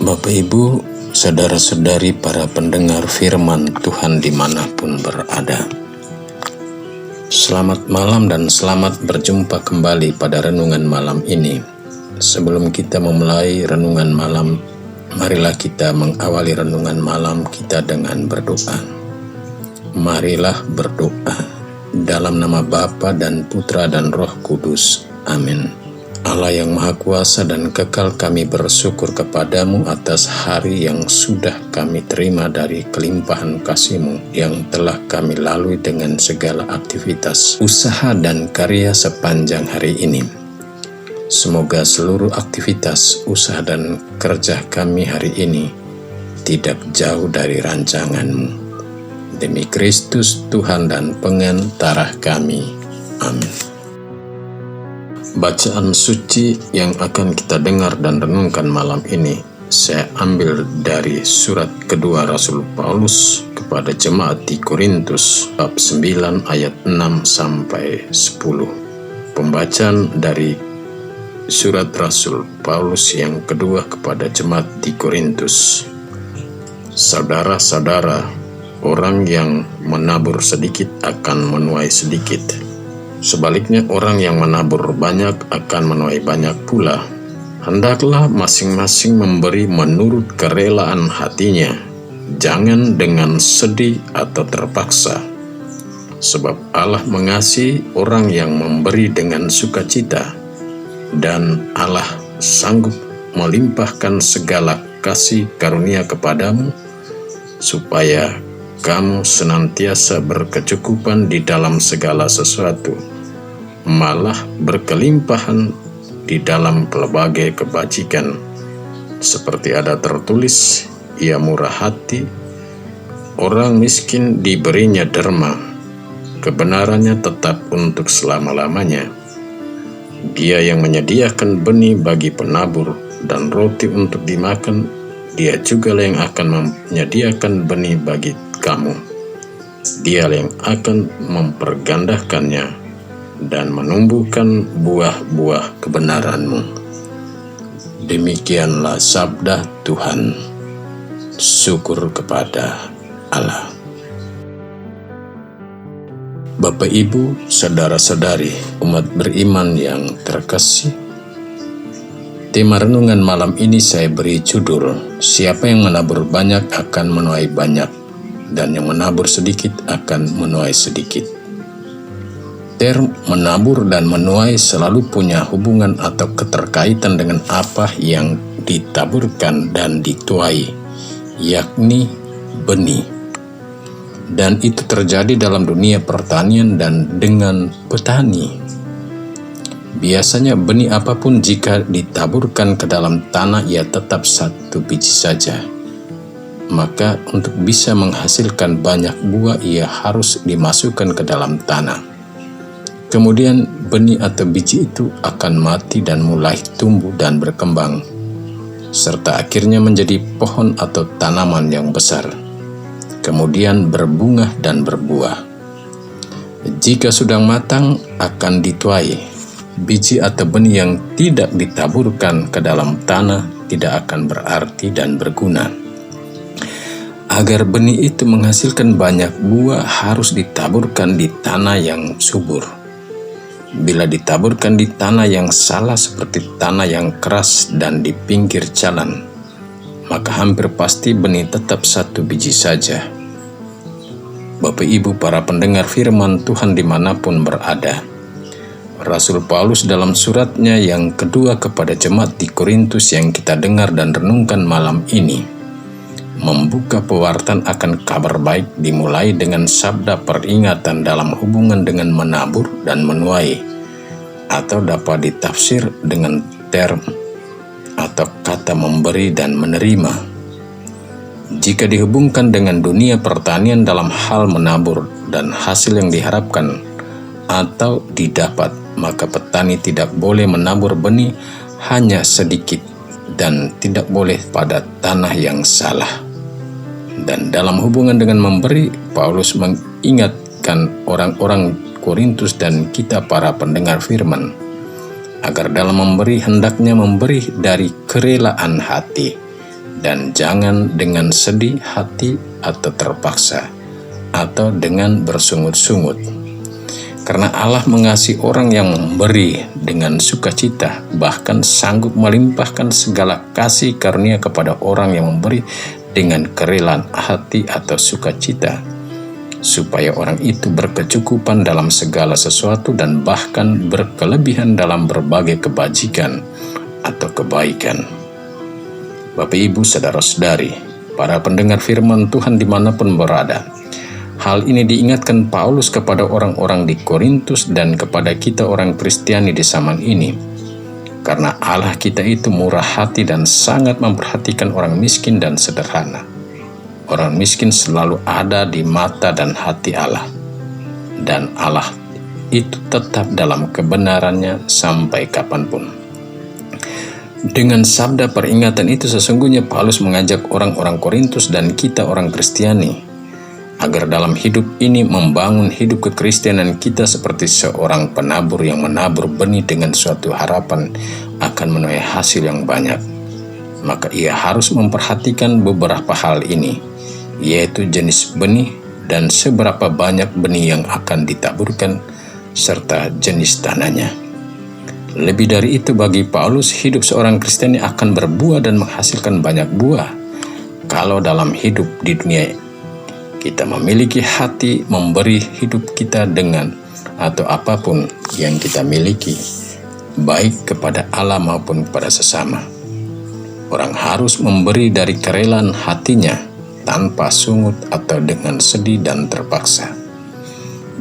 Bapak Ibu, saudara-saudari para pendengar firman Tuhan dimanapun berada. Selamat malam dan selamat berjumpa kembali pada renungan malam ini. Sebelum kita memulai renungan malam, marilah kita mengawali renungan malam kita dengan berdoa. Marilah berdoa dalam nama Bapa dan Putra dan Roh Kudus. Amin. Allah yang Maha Kuasa dan Kekal, kami bersyukur kepadamu atas hari yang sudah kami terima dari kelimpahan kasih-Mu yang telah kami lalui dengan segala aktivitas, usaha dan karya sepanjang hari ini. Semoga seluruh aktivitas, usaha dan kerja kami hari ini tidak jauh dari rancangan-Mu. Demi Kristus Tuhan dan Pengantara kami. Amin. Bacaan suci yang akan kita dengar dan renungkan malam ini saya ambil dari surat kedua Rasul Paulus kepada jemaat di Korintus bab 9 ayat 6 sampai 10. Pembacaan dari surat Rasul Paulus yang kedua kepada jemaat di Korintus. Saudara-saudara, orang yang menabur sedikit akan menuai sedikit. Sebaliknya, orang yang menabur banyak akan menuai banyak pula. Hendaklah masing-masing memberi menurut kerelaan hatinya, jangan dengan sedih atau terpaksa. Sebab Allah mengasihi orang yang memberi dengan sukacita, dan Allah sanggup melimpahkan segala kasih karunia kepadamu, supaya kamu senantiasa berkecukupan di dalam segala sesuatu, malah berkelimpahan di dalam pelbagai kebajikan. Seperti ada tertulis, ia murah hati, orang miskin diberinya derma, kebenarannya tetap untuk selama-lamanya. Dia yang menyediakan benih bagi penabur dan roti untuk dimakan, dia juga yang akan menyediakan benih bagi kamu. Dia yang akan mempergandakannya dan menumbuhkan buah-buah kebenaranmu. Demikianlah sabda Tuhan. Syukur kepada Allah. Bapak Ibu, saudara-saudari, umat beriman yang terkasih, tema renungan malam ini saya beri judul, siapa yang menabur banyak akan menuai banyak, dan yang menabur sedikit akan menuai sedikit. Term menabur dan menuai selalu punya hubungan atau keterkaitan dengan apa yang ditaburkan dan dituai, yakni benih. Dan itu terjadi dalam dunia pertanian dan dengan petani. Biasanya benih apapun jika ditaburkan ke dalam tanah, ia tetap satu biji saja. Maka untuk bisa menghasilkan banyak buah, ia harus dimasukkan ke dalam tanah. Kemudian benih atau biji itu akan mati dan mulai tumbuh dan berkembang, serta akhirnya menjadi pohon atau tanaman yang besar, kemudian berbunga dan berbuah. Jika sudah matang, akan dituai. Biji atau benih yang tidak ditaburkan ke dalam tanah tidak akan berarti dan berguna. Agar benih itu menghasilkan banyak buah, harus ditaburkan di tanah yang subur. Bila ditaburkan di tanah yang salah, seperti tanah yang keras dan di pinggir jalan, maka hampir pasti benih tetap satu biji saja. Bapak Ibu para pendengar firman Tuhan dimanapun berada, Rasul Paulus dalam suratnya yang kedua kepada jemaat di Korintus yang kita dengar dan renungkan malam ini, membuka pewartaan akan kabar baik dimulai dengan sabda peringatan dalam hubungan dengan menabur dan menuai, atau dapat ditafsir dengan term atau kata memberi dan menerima. Jika dihubungkan dengan dunia pertanian dalam hal menabur dan hasil yang diharapkan atau didapat, maka petani tidak boleh menabur benih hanya sedikit dan tidak boleh pada tanah yang salah. Dan dalam hubungan dengan memberi, Paulus mengingatkan orang-orang Korintus dan kita para pendengar firman, agar dalam memberi hendaknya memberi dari kerelaan hati, dan jangan dengan sedih hati atau terpaksa, atau dengan bersungut-sungut. Karena Allah mengasihi orang yang memberi dengan sukacita, bahkan sanggup melimpahkan segala kasih karunia kepada orang yang memberi dengan kerelaan hati atau sukacita, supaya orang itu berkecukupan dalam segala sesuatu dan bahkan berkelebihan dalam berbagai kebajikan atau kebaikan. Bapak, Ibu, saudara-saudari, para pendengar firman Tuhan dimanapun berada, hal ini diingatkan Paulus kepada orang-orang di Korintus dan kepada kita orang Kristiani di zaman ini. Karena Allah kita itu murah hati dan sangat memperhatikan orang miskin dan sederhana. Orang miskin selalu ada di mata dan hati Allah. Dan Allah itu tetap dalam kebenarannya sampai kapanpun. Dengan sabda peringatan itu sesungguhnya Paulus mengajak orang-orang Korintus dan kita orang Kristiani agar dalam hidup ini membangun hidup kekristenan kita seperti seorang penabur yang menabur benih dengan suatu harapan akan menuai hasil yang banyak. Maka ia harus memperhatikan beberapa hal ini, yaitu jenis benih dan seberapa banyak benih yang akan ditaburkan, serta jenis tanahnya. Lebih dari itu, bagi Paulus, hidup seorang Kristen akan berbuah dan menghasilkan banyak buah kalau dalam hidup di dunia kita memiliki hati memberi hidup kita dengan atau apapun yang kita miliki, baik kepada Allah maupun kepada sesama. Orang harus memberi dari kerelaan hatinya tanpa sungut atau dengan sedih dan terpaksa.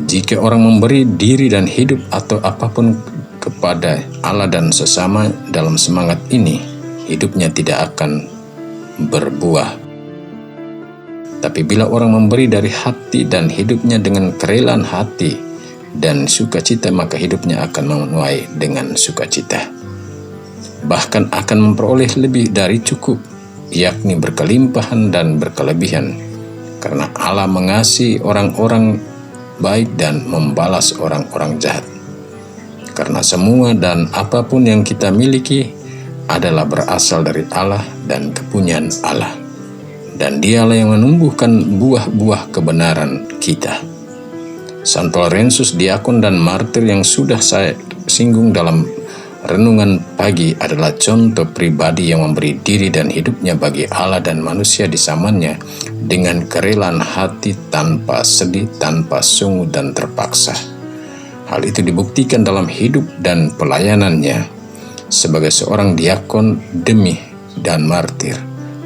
Jika orang memberi diri dan hidup atau apapun kepada Allah dan sesama dalam semangat ini, hidupnya tidak akan berbuah. Tapi bila orang memberi dari hati dan hidupnya dengan kerelaan hati dan sukacita, maka hidupnya akan menuai dengan sukacita. Bahkan akan memperoleh lebih dari cukup, yakni berkelimpahan dan berkelebihan. Karena Allah mengasihi orang-orang baik dan membalas orang-orang jahat. Karena semua dan apapun yang kita miliki adalah berasal dari Allah dan kepunyaan Allah. Dan dialah yang menumbuhkan buah-buah kebenaran kita. Santo Larensus, diakon dan martir yang sudah saya singgung dalam renungan pagi adalah contoh pribadi yang memberi diri dan hidupnya bagi Allah dan manusia di zamannya dengan kerelaan hati tanpa sedih, tanpa sungut dan terpaksa. Hal itu dibuktikan dalam hidup dan pelayanannya sebagai seorang diakon demi dan martir.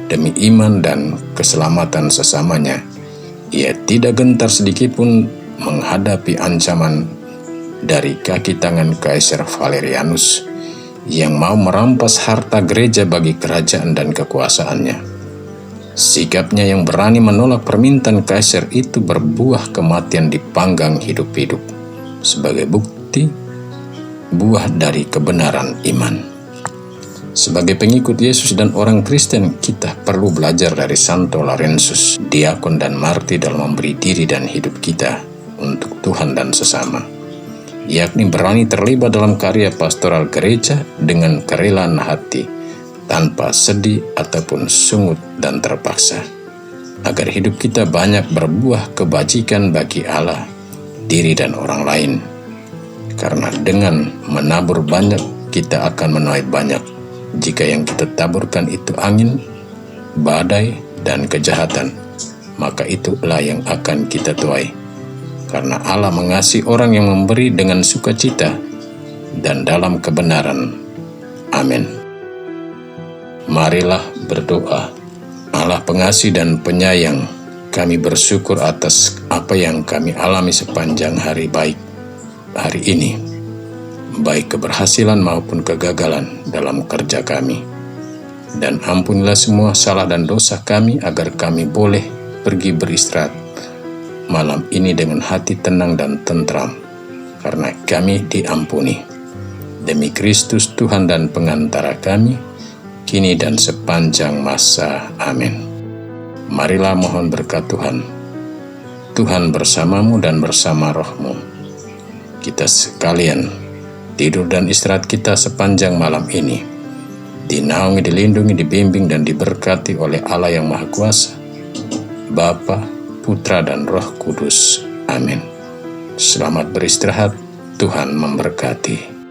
Demi iman dan keselamatan sesamanya, ia tidak gentar sedikitpun menghadapi ancaman dari kaki tangan Kaisar Valerianus yang mau merampas harta gereja bagi kerajaan dan kekuasaannya. Sikapnya yang berani menolak permintaan Kaisar itu berbuah kematian dipanggang hidup-hidup sebagai bukti buah dari kebenaran iman. Sebagai pengikut Yesus dan orang Kristen, kita perlu belajar dari Santo Larensus, diakon dan martir dalam memberi diri dan hidup kita untuk Tuhan dan sesama, yakni berani terlibat dalam karya pastoral gereja dengan kerelaan hati, tanpa sedih ataupun sungut dan terpaksa, agar hidup kita banyak berbuah kebajikan bagi Allah, diri dan orang lain. Karena dengan menabur banyak, kita akan menuai banyak. Jika yang kita taburkan itu angin, badai, dan kejahatan, maka itulah yang akan kita tuai. Karena Allah mengasihi orang yang memberi dengan sukacita dan dalam kebenaran. Amin. Marilah berdoa. Allah pengasih dan penyayang, kami bersyukur atas apa yang kami alami sepanjang hari baik hari ini, baik keberhasilan maupun kegagalan dalam kerja kami. Dan ampunilah semua salah dan dosa kami agar kami boleh pergi beristirahat malam ini dengan hati tenang dan tentram, karena kami diampuni. Demi Kristus Tuhan dan pengantara kami, kini dan sepanjang masa. Amin. Marilah mohon berkat Tuhan. Tuhan bersamamu dan bersama rohmu. Kita sekalian tidur dan istirahat kita sepanjang malam ini dinaungi, dilindungi, dibimbing, dan diberkati oleh Allah yang Maha Kuasa, Bapa, Putra, dan Roh Kudus. Amin. Selamat beristirahat, Tuhan memberkati.